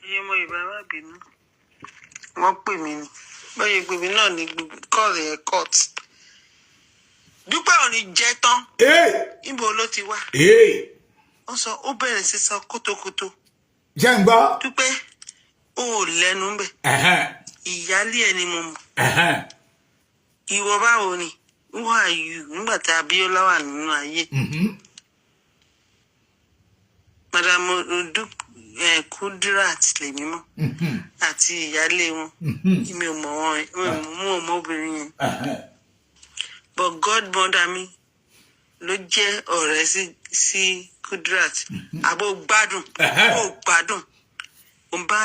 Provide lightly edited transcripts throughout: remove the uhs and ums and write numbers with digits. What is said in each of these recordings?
iye ọmọ Yorùbá má bínú wọ́n pè mí ni bóyá pè mí náà ní kọ́ọ̀lù yẹn court Dúpẹ́ ò ní jẹ́ tán níbo ló ti wá ó sọ ó bẹ̀rẹ̀ sí sọ kótókótó jẹ́ ń gbọ́ Dúpẹ́ ó lẹ́nu ń bẹ̀ ìyálé ẹ̀ ni mo mọ̀ ìwọ báwo ni wọ́n àyù nígbà tí Abíọ́lá wà nínú ayé Madam Kudirat lèmi mọ̀ àti ìyálé wọn mi ò mọ̀ wọn mú ọmọ obìnrin yẹn but godmother mi ló jẹ́ ọ̀rẹ́ sí Kudirat àbò gbádùn ó gbádùn ó bá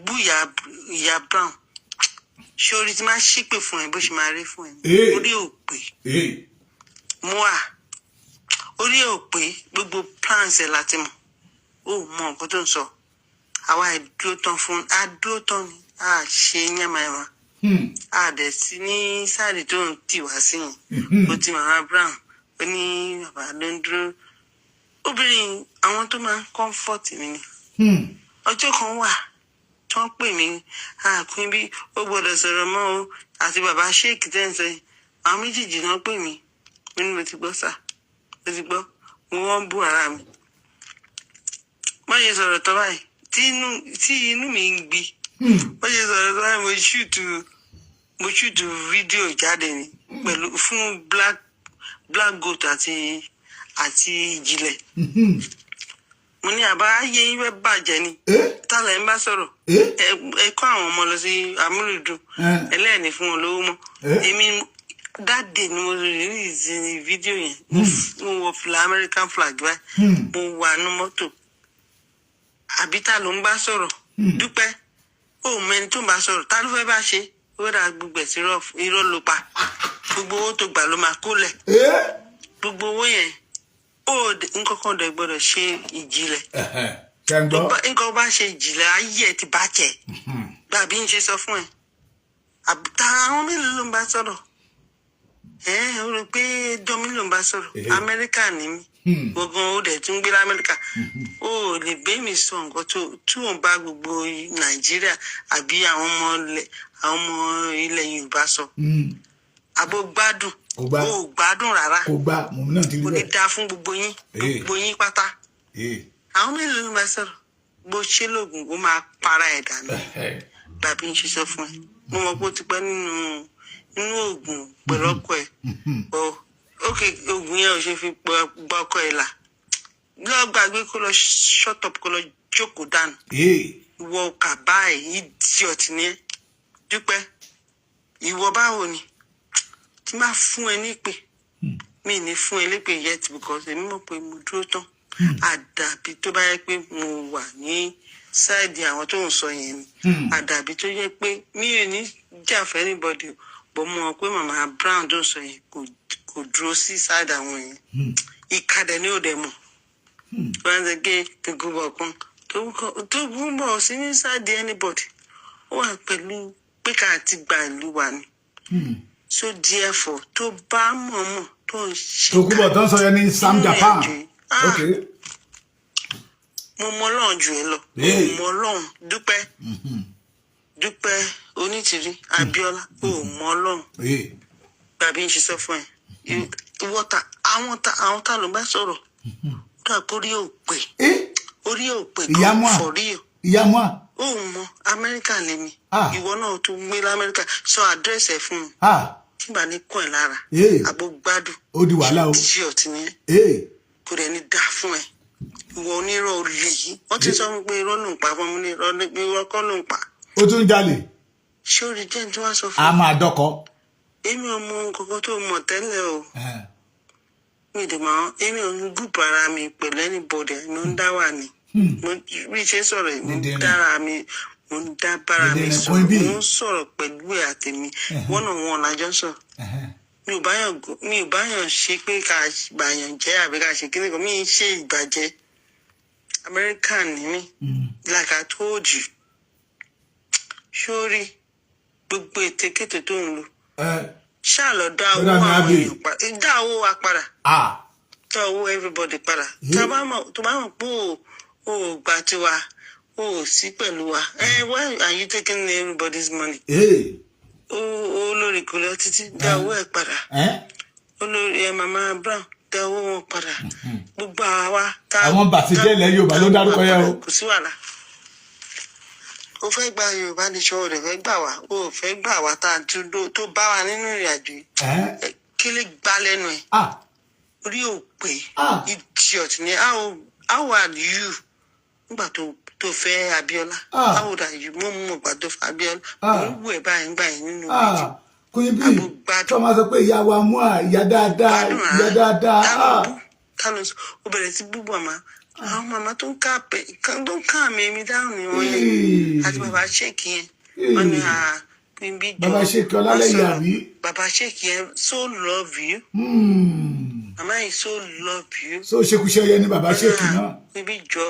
bú ìyá Brown ṣé orí tí máa ṣépè fún ẹ bó ṣe máa rí fún ẹ orí ò pé mua orí ò pé gbogbo plans ẹ láti mọ̀ ó mọ nǹkan tó ń sọ àwa ìdúró tán fún adúró tán ni a ṣe yàmàyàmà a dẹ̀ sí ní sáàdì tó ń tì wá sí yẹn ó ti màmá Brown ó ní bàbá ló ń dúró obìnrin àwọn tó máa ń comfort mi ni ọjọ́ kan wà tí wọ́n pè mí àpín bí ó gbọ́dọ̀ sọ̀rọ̀ mọ́ o àti bàbá sheik tẹ́ǹsẹ̀ àwọn méjèèjì náà pè mí nínú mo ti gbọ́ sà mo ti gbọ́ wọ́n bú ara mi wọ́n ṣe sọ̀rọ̀ tó báyìí tí inú mi ń gbi wọ́n ṣe sọ̀rọ̀ tó báyìí mo ṣùtù fídíò jáde ni pẹ̀lú fún black goat àti ìjìnlẹ̀ mo ní àbá ayé yín fẹ́ bàjẹ́ ni tálẹ̀ ń bá sọ̀rọ̀ ẹ kọ́ àwọn ọmọ lọ sí amúlùdùn ẹlẹ́ẹ̀ni fún wọn lówó mọ́ èmi that day ni mo release fídíò yẹn mo wọ fìlà American flag báyìí mo wà ní mọ́tò àbí ta ló ń bá sọ̀rọ̀ Dúpẹ́ ó mẹni tó ń bá sọ̀rọ̀ ta ló fẹ́ bá ṣe ó rà gbogbo ẹ̀sìn irọ́ ló pa gbogbo owó tó gbà ló máa kólẹ̀ gbogbo owó yẹn ó nǹkan kan dẹ̀ gbọ́dọ̀ ṣe ìjìnlẹ̀ nǹkan bá ṣe ìjìnlẹ̀ ayé ẹ̀ ti bàjẹ́ gbàbí ń ṣe sọ fún ẹ àbúta àwọn mélòó ló ń bá sọ̀rọ̀ ó rò pé dọ́mí ló ń bá sọ̀rọ̀ Amẹ́ríkà ni mí gbogbo ó dẹ̀ tún gbé lamẹ́ríkà ó lè gbé mi sọ nǹkan tí òun bá gbogbo Nàìjíríà àbí àwọn ọmọ ilẹ̀ Yorùbá sọ àbò gbádùn ó gbádùn rárá kò ní dáa fún gbogbo yín pátá àwọn mélòó ló máa sọ̀rọ̀ bó ṣe lóògùn ó máa para ẹ̀ dànù bàbí ń ṣiṣẹ́ fún ẹ mo mọ̀ pé ó ti pẹ́ nínú oògùn pẹ̀lú ọkọ ẹ̀ ókè oògùn yẹn ò ṣe fi gba ọkọ ẹ̀ là lọ́ọ́ gbàgbé kó lọ shut up kó lọ jókòó dànù ìwọ kà báyìí idiot ni ẹ Dúpẹ́ ìwọ báwo ni tí máa fún ẹ nípè mi ní fún ẹ lépè yet because èmi mọ̀ pé mo dúró tán àdàbí tó bá yẹ pé mo wà ní sáìdì àwọn tó ń sọ yẹn ni àdàbí tó yẹ pé mi ò ní jà fẹ́ anybody bọ́ mọ̀ pé màmá Brown tó ń sọ yẹn kò dúró sí sáìdì àwọn yẹn ìkàdé ní òde mọ̀ wọ́n ṣe gé gbogbo ọ̀kan tó gbúgbọ̀ sí ní sáìdì anybody ó wà pẹ̀lú pé ká ti gba ìlú wa ni so therefore tó bá mọ̀ọ́mọ̀ tó ń ṣe tó kúbọ̀ tó ń sọ yẹn ní Sam Japan mo mọ Ọlọ́run jù ẹ lọ mo mọ Ọlọ́run Dúpẹ́ Onítìrí Abíọ́lá ó mọ Ọlọ́run gbàbí ń ṣiṣẹ́ fún ẹ ìwọ́ta àwọn tá ló bá sọ̀rọ̀ ó dà pé orí ò pé gan for real ìyá mọ́ ó mọ Amẹ́ríkà lèmi ìwọ náà tó gbé lamẹ́ríkà sọ àdírẹ́sì ẹ̀ fún mi tí bá ní kún ẹ̀ lára àbò gbádùn ó di wàhálà o ṣé ọtí ni kò dẹ̀ ní dá fún ẹ ìwọ onírọ̀ olè yìí wọ́n ti sọ pé irọ́ ló ń pa fún mi ní irọ́ kọ́ ló ń pa. ó tún jalè. ṣé orí jẹ́ ní tí wọ́n sọ fún mi. a máa dọ́kọ. èmi ò mọ nǹkan tó mọ̀ tẹ́lẹ̀ o mi dè mọ́ èmi ò ń gùpù ara mi pẹ̀lú anybody ló ń dá wà ní bí ṣe sọ̀rọ̀ mo dára mi mo ń dá bára mi sọ̀rọ̀ mo ń sọ̀rọ̀ pẹ̀lú ẹ̀ àtẹ̀mí wọ́n náà wọn làjọ sọ̀rọ̀ mi ò báyàn ṣe pé ká bàyàn jẹ́ àbí ká ṣe kíní kan mi ń ṣe ìbàjẹ́ American ni mí like I told you sórí gbogbo ètekéte tó ń lò ṣáà lọ dá owó àwọn èèyàn padà dá owó wa padà dá owó everybody padà tó bá mọ̀ pé o gbà tiwa o sí pẹ̀lú wa why are you taking everybody's money? Olórí kò lọ títí dá owó ẹ̀ padà olórí Mama Brown dá owó wọn padà gbogbo àwa àwọn bàtìjẹ́ ilẹ̀ Yorùbá ló dárúkọ yẹn o. kò sí wàhálà o fẹ́ gba Yorùbá nation o rẹ̀ fẹ́ gbà wá o fẹ́ gbà wá tá a tó bá wa nínú ìrìn àjò yìí kí lè gbá lẹ́nu ẹ̀ orí ò pé idiot ni how are you nígbà tó fẹ́ Abíọ́lá how old are you mo gbà tó fẹ́ Abíọ́lá mo wù ẹ̀ báyìí gbà yín nínú ìjì kò bí tó máa sọ pé ìyá wa mú ìyá dáadáa ìyá dáadáa. ta ló sọ ó bẹ̀rẹ̀ sí búbu àwọn màmá tó ń ká mi dáhùn ni wọ́n yẹn àti bàbá ṣèkì yẹn wọ́n ní bíbí jọ bàbá ṣèkì ọlálẹ́yìn àbí. bàbá ṣèkì yẹn so love you màmá yìí so love you. so ṣekúṣe yẹn ni bàbá ṣèkì náà. bíbí jọ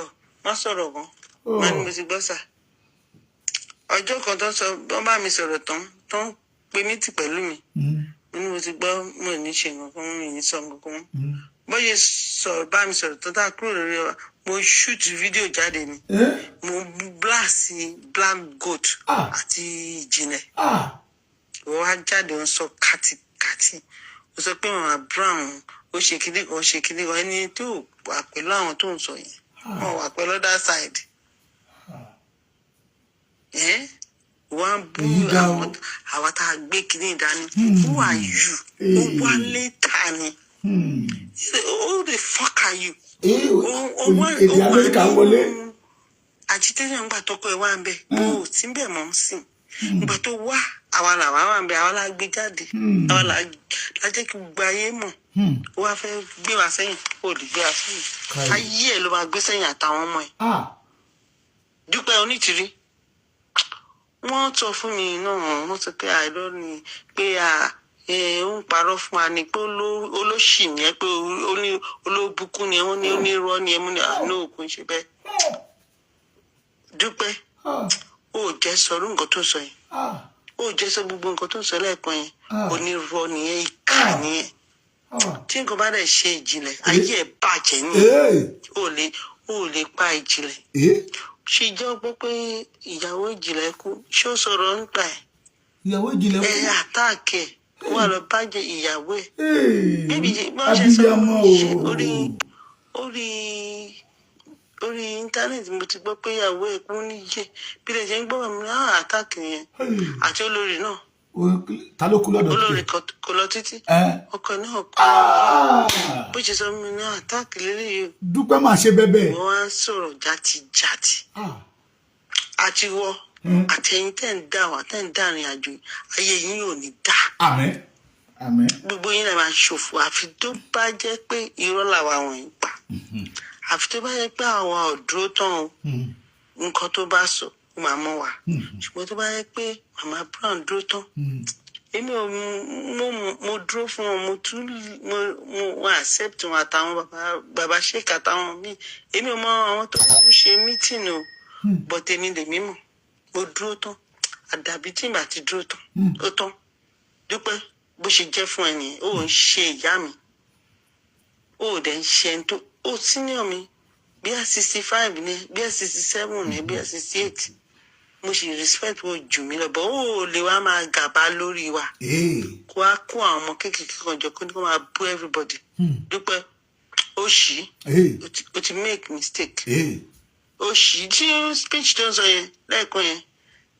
wọ́n sọ̀rọ̀ gan wọ́n ní mo ti gbọ́ sà ọjọ́ kan tó sọ wọ́n bá mi sọ̀rọ̀ tán pe mítì pẹ̀lú mi mo ti gbọ́ mo ní ṣe nǹkan mi ní sọ nǹkan bóyá sọ̀rọ̀ bá mi sọ̀rọ̀ tó tá kúrò lórí wa mo shoot fídíò jáde ni mo blast black goat àti ìjìnlẹ̀ wọ́n wá jáde ń sọ kátikàti ó sọ pé Mama Brown ó ṣe kíní kan ẹni tó wà pẹ̀lú àwọn tó ń sọ yẹn wọ́n wà pẹ̀lú other side wọ́n bú àwọn tá a gbé kíní dání who are you ó wá létà ni. Who the fuck are you? Èdè Amẹ́ríkà wọlé. Agitation gbà tọkọ ẹ wá ń bẹ o tí ń bẹ mọ ń sìn gbà tó wá àwa làwa wà ń bẹ àwa la gbé jáde àwa la jẹ́ kí gbogbo ayé mọ̀ ó wá fẹ́ gbé wa sẹ́yìn ó lè gbé wa sẹ́yìn ayé ẹ̀ ló máa gbé sẹ́yìn àtàwọn ọmọ ẹ̀. Dúpẹ́ Onítìrí wọ́n sọ fún mi náà wọ́n sọ pé àìlọ́ ni pé ó ń parọ́ fún wa ni pé olóṣì ni ẹ pé olóbùkún ni wọ́n ní onírọ́ ni ẹ mú ní àánú òkú ṣe bẹ́ẹ̀. Dúpẹ́ ó jẹ́ sọ̀rọ̀ nǹkan tó sọ yẹn ó jẹ́ sọ gbogbo nǹkan tó sọ lẹ́ẹ̀kan yẹn onírọ́ nìyẹn ìkà nìyẹn tí nǹkan bá dẹ̀ ṣe ìjìnlẹ̀ ayé ẹ̀ bàjẹ́ nìyẹn ó lè pa ìjìnlẹ̀ ṣe jẹ́ gbọ́ pé ìyàwó ìjìnlẹ̀ kú ṣé ó sọ̀rọ̀ nípa ẹ̀ ìyàwó ìjìnlẹ̀ kú àtàkì ẹ̀ wà lọ bàjẹ́ ìyàwó ẹ̀ bíbí wọ́n ṣe sọ orí íńtánẹ́ẹ̀tì mo ti gbọ́ pé ìyàwó ẹ̀ kú níyè bí lè ṣe ń gbọ́ mi náà àtàkì yẹn àti olórí náà ta ló kú lọ́dọ̀ olórí kò lọ títí ọkọ náà kú bó ṣe sọ mi náà àtàkì lélẹ́yìí Dúpẹ́ máa ṣe bẹ́ẹ̀ wọ́n á sọ̀rọ̀ játijàti àti wọ́ àtẹ̀yìn tẹ̀ ń dà wá tẹ̀ ń dà rìn àjò ayé yín ò ní dá. Àmín àmín. gbogbo yín lè máa ṣòfò àfi tó bá jẹ́ pé irọ́ làwa wọ̀nyí pa àfi tó bá jẹ́ pé àwọn ọ̀dúró tán o nǹkan tó bá sọ ó máa mọ́ wa ṣùgbọ́n tó bá jẹ́ pé Mama Brown dúró tán èmi ò mo dúró fún wọn mo accept wọn àtàwọn bàbá ṣèkà àtàwọn míì èmi ò mọ àwọn tó ń ṣe mítìn o but èmi lèmi mọ̀ mo dúró tán àdàbí tí ìgbà ti dúró tán ó tán Dúpẹ́ bó ṣe jẹ́ fún ẹ nìyẹn ó ń ṣe ìyá mi ó dẹ̀ ń ṣe ẹni tó ó senior mi bí i 65 ni bí i 67 ni bí i 68 mo ṣe respect wo jù mí lọ bọ́ ó lè wá máa gàba lórí wa kó wá kó àwọn ọmọ kékeré kan jọ kó ní kó máa bú everybody Dúpẹ́ ó ṣì ó ti make mistake ó ṣì tí speech tó ń sọ yẹn lẹ́ẹ̀kan yẹn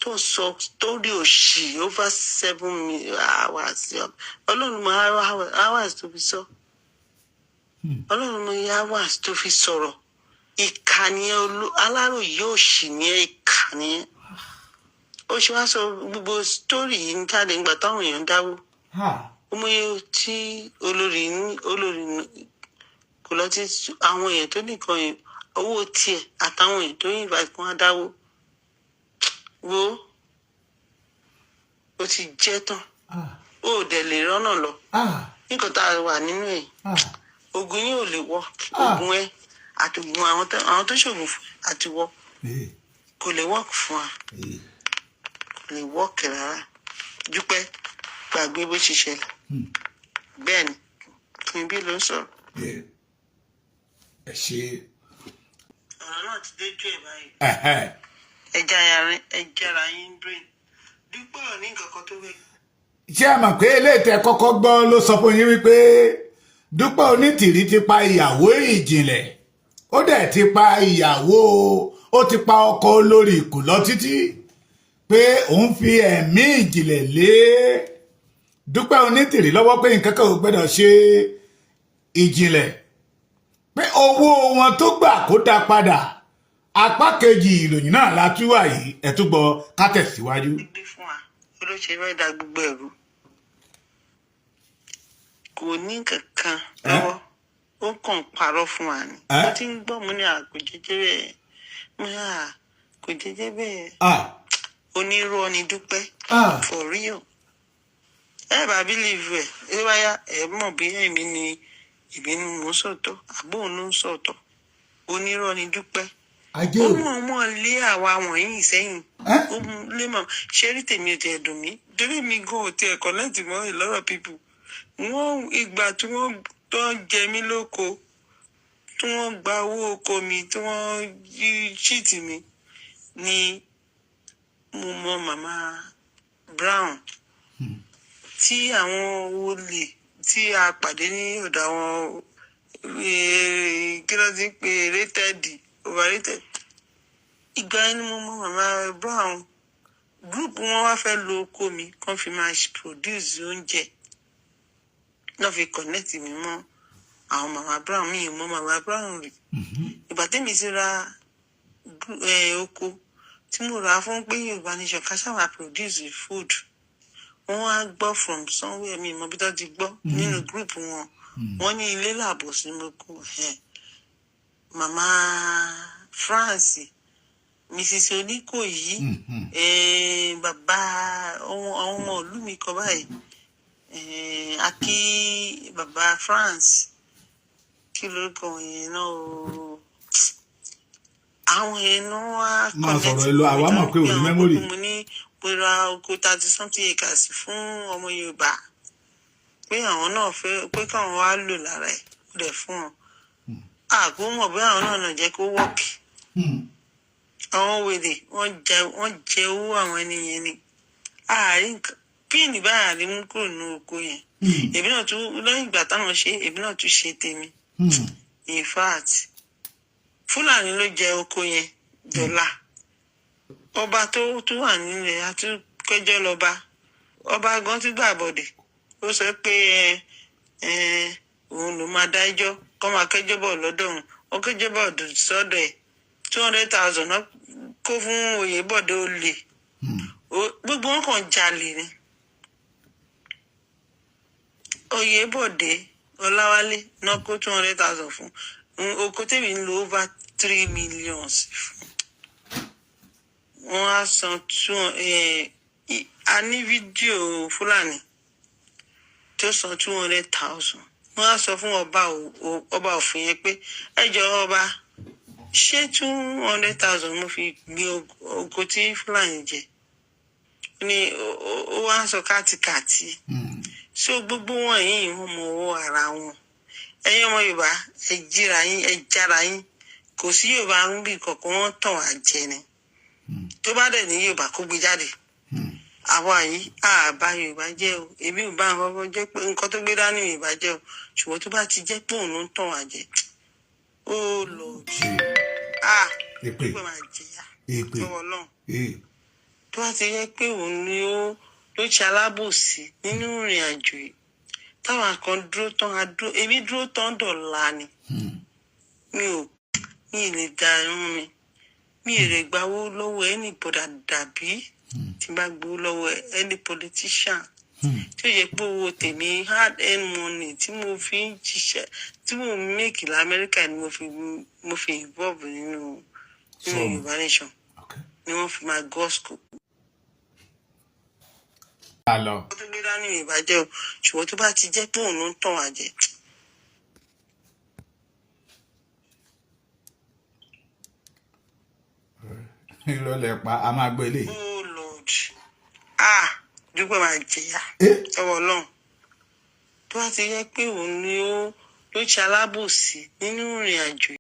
tó sọ story òṣì over 7 hours ọlọ́run mọ hours tó fi sọ ọlọ́run mọ hours tó fi sọ̀rọ̀ ìkànnì Aláròyé òṣì ní ìkànnì ó ṣe wá sọ gbogbo story yìí ń jáde nígbà táwọn èèyàn dáwó ó mọye tí olórí kò lọ sí àwọn èèyàn tó nìkan yẹn owó tiẹ̀ àtàwọn èèyàn tó yìn ìgbà kan á dáwó wo ó ti jẹ́ tán ó dẹ̀ lè rọ́nà lọ nǹkan tá a wà nínú ẹ̀ ogun yìí ò lè wọ ogun ẹ àtògùn àwọn tó ṣògùn fún àtiwọ kò lè wọ́ọ̀kì fún wa kò lè wọ́ọ̀kì rárá Dúpẹ́ gbàgbé bó ṣe ṣẹlẹ̀ bẹ́ẹ̀ ni fún ibi ló ń sọ̀rọ̀. ẹ ṣe ọ̀rọ̀ náà ti déjú ẹ̀ báyìí. ẹja ara yín brain Dúpẹ́ ò ní nǹkan kan tó wẹ̀. ṣé ẹ mọ̀ pé eléètẹ kọ́kọ́ gbọ́ ló sọ fún yín wípé Dúpẹ́ Onítìrí ti pa ìyàwó Ìjìnlẹ̀ ó dẹ̀ ti pa ìyàwó ó ti pa ọkọ olórí kò lọ títí pé òun fi ẹ̀mí Ìjìnlẹ̀ lé Dúpẹ́ Onítìrí lọ́wọ́ pé nǹkan kan ò gbọ́dọ̀ ṣe Ìjìnlẹ̀ pé owó wọn tó gbà kó dá padà apá kejì ìròyìn náà látúwà yìí ẹ tún gbọ́ ká tẹ̀síwájú. gbígbé fún wa olóṣèlú fẹ́ da gbogbo ẹ̀rú kò ní kankan lọ́wọ́ ó kàn parọ́ fún wa ni ó ti ń gbọ́ mu ní àkó jẹ́jẹ́ bẹ́ẹ̀ mo ní àkó jẹ́jẹ́ bẹ́ẹ̀ onírọ́ ni Dúpẹ́ for real ẹ bá bílíìfù ẹ wáyà ẹ mọ̀ bí èmi ni ìbínú mò ń sọ̀tọ̀ àbóhùn ló ń sọ̀tọ̀ onírọ́ ni Dúpẹ́ ó mọ̀ lé àwa wọ̀nyí sẹ́yìn ó lé mọ̀ ṣé rí tèmi ò tiẹ̀ dùn mí torí mi gan ò tiẹ̀ connect mọ́ a lot of people wọ́n ìgbà tí wọ́n tó jẹ mí lóko tí wọ́n gba owó oko mi tí wọ́n cheat mi ni mo mọ màmá Brown tí àwọn olè tí a pàdé ní ọ̀dọ̀ àwọn kí ló ti ń pè overrated ìgbà yẹn ni mo mọ màmá Brown group wọn wá fẹ́ lo oko mi kàn fi máa produce oúnjẹ náà fi connect mi mọ́ àwọn màmá Brown mi ò mọ màmá Brown rí ìgbà tẹ́mi ti ra oko tí mo rà fún pé Yorùbá nation ká ṣáà máa produce food wọ́n á gbọ́ from somewhere mi mọ̀ bí tó ti gbọ́ nínú group wọn wọ́n ní ilé làbọ̀ sí mo kú màmá France Mrs. Oníkòyí bàbá àwọn ọmọ ìlú mi kan báyìí akí bàbá France kí lórúkọ yẹn náà o àwọn yẹn náà wá connect àwa mọ̀ pé òní mẹ́mórì mo ní mo ra oko 30-something acres fún ọmọ Yorùbá pé àwọn náà fẹ́ pé káwọn wá lò lára ẹ̀ ó dẹ̀ fún wọn àgbo mọ̀ bí àwọn náà jẹ́ kó wọ́ọ̀kì àwọn wèrè wọ́n jẹ owó àwọn ènìyàn ni àárín píìnì báyà ní mú kúrò ní oko yẹn èmi náà tún lẹ́yìn ìgbà táwọn ṣe èmi náà tún ṣe tèmi in fact Fúlàní ló jẹ oko yẹn dọ́là ọba tó wà nílẹ̀ àtúkẹjọ lọba ọba gan ti gbà bọ̀dẹ̀ ó sọ pé òun ló máa dájọ́ kọ́ máa kẹ́jọ́ bọ̀ lọ́dọ̀ òun ó kẹ́jọ́ bọ̀ sọ́dọ̀ ẹ̀ 200,000 náà kó fún Oyèbọ̀dé olè gbogbo wọn kàn jalè ni Oyèbọ̀dé Ọláwálé náà kó 200,000 fún oko tèmi ń lo over 3 million fún wọn á san a ní fídíò Fúlàní tó san 200,000 wọn á sọ fún ọba òfin yẹn pé ẹ jọ̀ọ́ ọba ṣé 200,000 mo fi gbé oko tí Fúlàní jẹ ni ó wá ń sọ káàtìkàtì so gbogbo wọn yìí wọn mọ owó ara wọn ẹ̀yin ọmọ Yorùbá ẹ jíra yín ẹ jára yín kò sí Yorùbá ń bí kankan wọn tàn wá jẹ ni tó bá dẹ̀ ní Yorùbá kó gbé jáde àwa yìí àbá Yorùbá jẹ́ o èmi ò bá nǹkan kan jẹ́ pé nǹkan tó gbé dání Yorùbá jẹ́ o ṣùgbọ́n tó bá ti jẹ́ pé òun ló ń tàn wá jẹ ó lọ jù pé máa jìyà lọ́wọ́ náà tó bá ti jẹ́ pé òun ni ó ló ṣe alábòsí nínú ìrìn àjò yìí táwọn kan dúró tán èmi dúró tán dọ̀la ni mi lè da irun mi lè gbawó lọ́wọ́ ẹni bọ̀dà dàbí tí bá gbowó lọ́wọ́ ẹni politician tí ó yẹ pé owó tèmi hard earned money tí mo fi ń ṣiṣẹ́ tí mo make lamẹ́ríkà ni mo fi involve nínú Yorùbá nation ni wọ́n fi máa gospel. ó tó gbé dání ìbàjẹ́ o ṣùgbọ́n tó bá ti jẹ́ pé òun ló ń tàn wá jẹ. ìrọ̀lẹ́ pa a máa gbé lé. Oh Lord Dúpẹ́ máa jìyà ọwọ́ Ọlọ́run tó bá ti jẹ́ pé òun ni ó ṣe alábòsí nínú ìrìn àjò